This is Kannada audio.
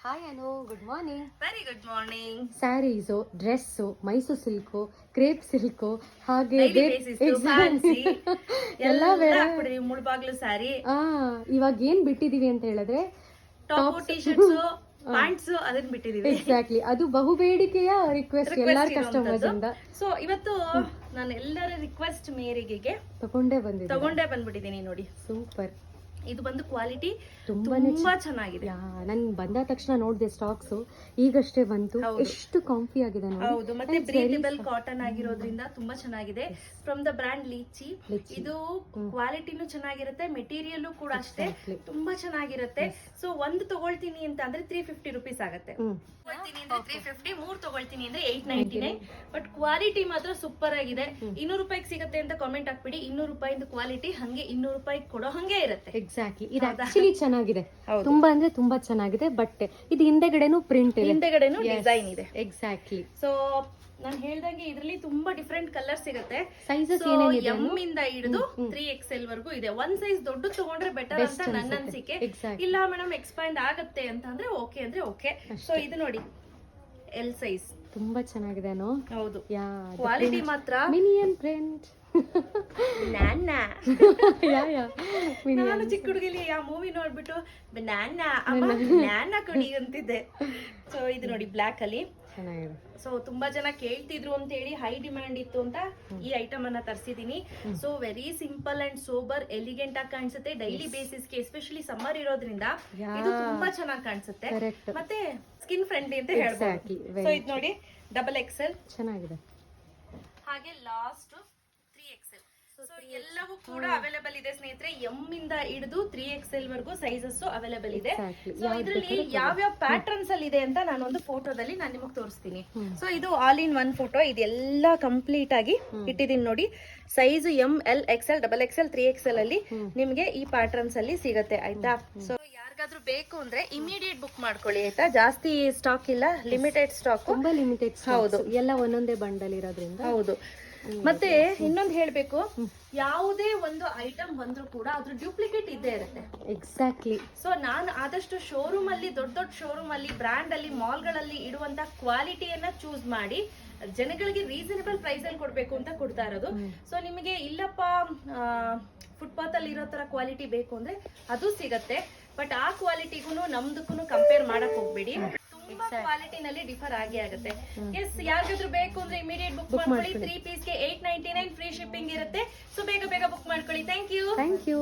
Hi Anu, good morning. Very good morning. Saris, dress, Mysuru silk, crepe silk, ಹಾಗೆ ಎಲ್ಲ ಮುಳ್ಬಾಗ್ಲು ಸ್ಯಾರಿ. ಇವಾಗ ಏನ್ ಬಿಟ್ಟಿದೀವಿ ಅಂತ ಹೇಳಿದ್ರೆ ಟಾಪ್ ಟಿ ಶರ್ಟ್ಸ್ ಪ್ಯಾಂಟ್ಸ್ ಅದನ್ನ ಬಿಟ್ಟಿದೀವಿ. ಎಕ್ಸಾಕ್ಟ್ಲಿ, ಅದು ಬಹುಬೇಡಿಕೆಯ ರಿಕ್ವೆಸ್ಟ್ ಎಲ್ಲಾರ ಕಸ್ಟಮರ್ಸ್ ಇಂದ. ಸೊ ಇವತ್ತು ನಾನು ಎಲ್ಲರ ರಿಕ್ವೆಸ್ಟ್ ಮೇರೆಗೆ ತಗೊಂಡೇ ಬಂದ್ಬಿಟ್ಟಿದ್ದೀನಿ. ನೋಡಿ, ಸೂಪರ್. ಇದು ಬಂದು ಕ್ವಾಲಿಟಿ ತುಂಬಾ ಚೆನ್ನಾಗಿದೆ. ನನ್ ಬಂದ ತಕ್ಷಣ ನೋಡಿದೆ ಸ್ಟಾಕ್ಸ್, ಈಗಷ್ಟೇ ಬಂತು. ಎಷ್ಟು ಕಾಂಫಿ ಆಗಿದೆ ನೋಡಿ. ಹೌದು, ಮತ್ತೆ ಬ್ರೀಥಬಲ್ ಕಾಟನ್ ಆಗಿರೋದ್ರಿಂದ ತುಂಬಾ ಚೆನ್ನಾಗಿದೆ. From the brand lychee. ಇದು ಕ್ವಾಲಿಟಿನೂ ಚೆನ್ನಾಗಿರುತ್ತೆ, ಮೆಟೀರಿಯಲ್ ಕೂಡ ಅಷ್ಟೇ ತುಂಬಾ ಚೆನ್ನಾಗಿರುತ್ತೆ. ಸೊ ಒಂದು ತಗೊಳ್ತೀನಿ ಅಂತ ಅಂದ್ರೆ 350 rupees ಆಗುತ್ತೆ. 350, 3 ತಗೊಳ್ತೀನಿ ಅಂದ್ರೆ 899. ಬಟ್ ಕ್ವಾಲಿಟಿ ಮಾತ್ರ ಸೂಪರ್ ಆಗಿದೆ. 200 ರೂಪಾಯಿಗೆ ಸಿಗುತ್ತೆ ಅಂತ ಕಾಮೆಂಟ್ ಹಾಕ್ಬಿಡಿ. 200 ರೂಪಾಯಿಂದ ಕ್ವಾಲಿಟಿ ಹಂಗೆ 200 ರೂಪಾಯಿ ಕೊಡೋ ಹಂಗೆ ಇರುತ್ತೆ. ಎಕ್ಸಾಕ್ಟ್ಲಿ, ಇದು ಆಕ್ಚುಲಿ ಚೆನ್ನಾಗಿದೆ, ತುಂಬಾ ಅಂದ್ರೆ ತುಂಬಾ ಚೆನ್ನಾಗಿದೆ. ಬಟ್ ಇದು ಹಿಂದೆಗಡೆನೂ ಪ್ರಿಂಟ್ ಇದೆ, ಹಿಂದೆಗಡೆನೂ ಡಿಸೈನ್ ಇದೆ. ಎಕ್ಸಾಕ್ಟ್ಲಿ. ಸೊ ನಾನು ಹೇಳ್ದಂಗೆ ಇದ್ರಲ್ಲಿ ತುಂಬಾ ಡಿಫ್ರೆಂಟ್ ಕಲರ್ ಸಿಗುತ್ತೆ. ಸೈಜಸ್ ಎಂ ಇಂದ ಹಿಡಿದು 3XL ವರೆಗೂ ಇದೆ. ಒಂದ್ ಸೈಜ್ ದೊಡ್ಡ ತಗೊಂಡ್ರೆ ಬೆಟರ್ ಅಂತ ನನ್ನ ಅನ್ಸಿಕೆ. ಇಲ್ಲ ಮೇಡಮ್ ಎಕ್ಸ್ಪ್ಯಾಂಡ್ ಆಗತ್ತೆ ಅಂತ ಅಂದ್ರೆ ಓಕೆ ಅಂದ್ರೆ ಓಕೆ. ಸೊ ಇದು ನೋಡಿ, ಎಲ್ ಸೈಜ್ ತುಂಬಾ ಚೆನ್ನಾಗಿದೆ. ಹೌದು, ಕ್ವಾಲಿಟಿ ಮಾತ್ರ ಮಿನಿಯನ್ ಪ್ರಿಂಟ್. ನಾನು ಚಿಕ್ಕ ಹುಡುಗಿಲಿ ಆ ಮೂವಿ ನೋಡ್ಬಿಟ್ಟು ನಾನ ಕೊಡಿ ಅಂತಿದ್ದೆ. ಸೊ ಇದು ನೋಡಿ, ಬ್ಲಾಕ್ ಅಲ್ಲಿ ಚೆನ್ನಾಗಿದೆ. ಸೊ ತುಂಬಾ ಜನ ಕೇಳ್ತಿದ್ರು ಅಂತ ಹೇಳಿ ಹೈ ಡಿಮ್ಯಾಂಡ್ ಇತ್ತು ಅಂತ ಈ ಐಟಮ್ ಅನ್ನ ತರಿಸಿದೀನಿ. So very simple and sober, elegant ಆಗಿ ಕಾಣಿಸುತ್ತೆ. ಡೈಲಿ ಬೇಸಿಸ್ಗೆ ಎಸ್ಪೆಷಲಿ ಸಮ್ಮರ್ ಇರೋದ್ರಿಂದ ಇದು ತುಂಬಾ ಚೆನ್ನಾಗಿ ಕಾಣಿಸುತ್ತೆ. ಮತ್ತೆ ಸ್ಕಿನ್ ಫ್ರೆಂಡ್ಲಿ ಅಂತ ಹೇಳ್ಬೋದು. ಸೊ ಇದು ನೋಡಿ, XXL ಚೆನ್ನಾಗಿದೆ. ಹಾಗೆ ಲಾಸ್ಟ್ 3XL. ಸೊ ಎಲ್ಲವೂ ಕೂಡ ಅವೈಲೇಬಲ್ ಇದೆ ಸ್ನೇಹಿತರೆ. ಎಂ ಇಂದ ಹಿಡಿದು 3XL ವರೆಗೂ ಸೈಜಸ್ ಅವೈಲೇಬಲ್ ಇದೆ. ಸೊ ಇದರಲ್ಲಿ ಯಾವ್ಯಾವ ಪ್ಯಾಟರ್ನ್ಸ್ ಅಲ್ಲಿ ಇದೆ ಅಂತ ನಾನು ಒಂದು ಫೋಟೋದಲ್ಲಿ ನಾನು ನಿಮಗೆ ತೋರಿಸ್ತೀನಿ. ಸೊ ಇದು ಆಲ್ ಇನ್ ಒನ್ ಫೋಟೋ. ಇದೆಲ್ಲ ಕಂಪ್ಲೀಟ್ ಆಗಿ ಇಟ್ಟಿದ್ದೀನಿ ನೋಡಿ. Size M, L, XL, XXL, 3XL ಅಲ್ಲಿ ನಿಮ್ಗೆ ಈ ಪ್ಯಾಟರ್ನ್ಸ್ ಅಲ್ಲಿ ಸಿಗತ್ತೆ, ಆಯ್ತಾ. ಸೊ ಯಾರಿಗಾದ್ರೂ ಬೇಕು ಅಂದ್ರೆ ಇಮಿಡಿಯೇಟ್ ಬುಕ್ ಮಾಡ್ಕೊಳ್ಳಿ, ಆಯ್ತಾ. ಜಾಸ್ತಿ ಸ್ಟಾಕ್ ಇಲ್ಲ, ಲಿಮಿಟೆಡ್ ಸ್ಟಾಕ್, ತುಂಬಾ ಲಿಮಿಟೆಡ್. ಹೌದು, ಎಲ್ಲ ಒಂದೊಂದೇ ಬಂಡಲ್ ಇರೋದ್ರಿಂದ. ಹೌದು. ಮತ್ತೆ ಇನ್ನೊಂದು ಹೇಳ್ಬೇಕು, ಯಾವುದೇ ಒಂದು ಐಟಮ್ ಬಂದ್ರು ಕೂಡ ಅದ್ರ ಡ್ಯೂಪ್ಲಿಕೇಟ್ ಇದ್ದೇ ಇರುತ್ತೆ. ಎಕ್ಸಾಕ್ಟ್ಲಿ. ಸೊ ನಾನು ಆದಷ್ಟು ಶೋರೂಮ್ ಅಲ್ಲಿ, ದೊಡ್ಡ ದೊಡ್ಡ ಶೋರೂಮ್ ಅಲ್ಲಿ, ಬ್ರಾಂಡ್ ಅಲ್ಲಿ, ಮಾಲ್ ಗಳಲ್ಲಿ ಇಡುವಂತ ಕ್ವಾಲಿಟಿಯನ್ನ ಚೂಸ್ ಮಾಡಿ ಜನಗಳಿಗೆ ರೀಸನಬಲ್ ಪ್ರೈಸ್ ಅಲ್ಲಿ ಕೊಡ್ಬೇಕು ಅಂತ ಕೊಡ್ತಾ ಇರೋದು. ಸೊ ನಿಮಗೆ ಇಲ್ಲಪ್ಪ ಫುಟ್ಪಾತ್ ಅಲ್ಲಿ ಇರೋ ತರ ಕ್ವಾಲಿಟಿ ಬೇಕು ಅಂದ್ರೆ ಅದು ಸಿಗತ್ತೆ. ಬಟ್ ಆ ಕ್ವಾಲಿಟಿಗೂ ನಮ್ದಕ್ಕೂ ಕಂಪೇರ್ ಮಾಡಕ್ ಹೋಗ್ಬೇಡಿ. ತುಂಬಾ ಕ್ವಾಲಿಟಿನಲ್ಲಿ ಡಿಫರ್ ಆಗಿ ಆಗುತ್ತೆ. ಎಸ್, ಯಾರಿಗಾದ್ರೂ ಬೇಕು ಅಂದ್ರೆ ಇಮಿಡಿಯೇಟ್ ಬುಕ್ ಮಾಡ್ಕೊಳ್ಳಿ. 3 ಪೀಸ್ಗೆ 899 ಫ್ರೀ ಶಿಪ್ಪಿಂಗ್ ಇರುತ್ತೆ. ಸೊ ಬೇಗ ಬುಕ್ ಮಾಡ್ಕೊಳ್ಳಿ. Thank you.